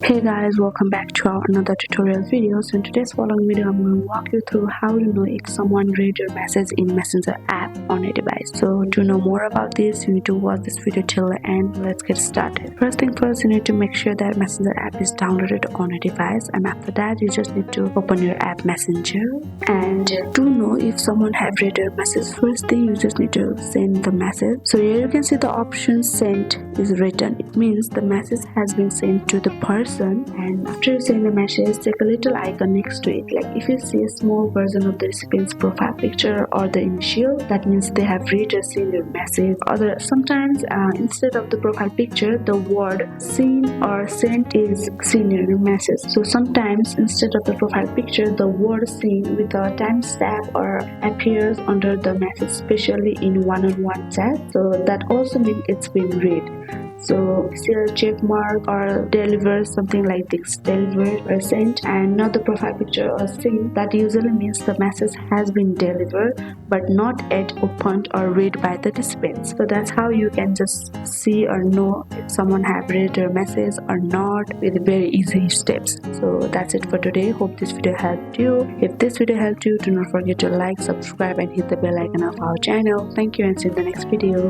Hey guys, welcome back to our another tutorial video. So in today's following video, I'm going to walk you through how to know if someone read your message in Messenger app on a device. So to know more about this, you need to watch this video till the end. Let's get started. First thing first, you need to make sure that Messenger app is downloaded on a device, and after that, you just need to open your app Messenger. And to know if someone have read your message, first thing you just need to send the message. So here you can see the option sent is written. It means the message has been sent to the person. And after you send the message, check a little icon next to it. Like if you see a small version of the recipient's profile picture or the initial, that means they have read or seen your message. Sometimes instead of the profile picture, the word seen or sent is seen in your message. So sometimes instead of the profile picture, the word seen with a timestamp or appears under the message, especially in one-on-one chat. So that also means it's been read. So see a check mark or deliver, something like this, delivered or sent, and not the profile picture or seen. That usually means the message has been delivered but not yet opened or read by the recipients. So that's how you can just see or know if someone have read your message or not with very easy steps. So that's it for today. Hope this video helped you. If this video helped you, do not forget to like, subscribe and hit the bell icon of our channel. Thank you and see you in the next video.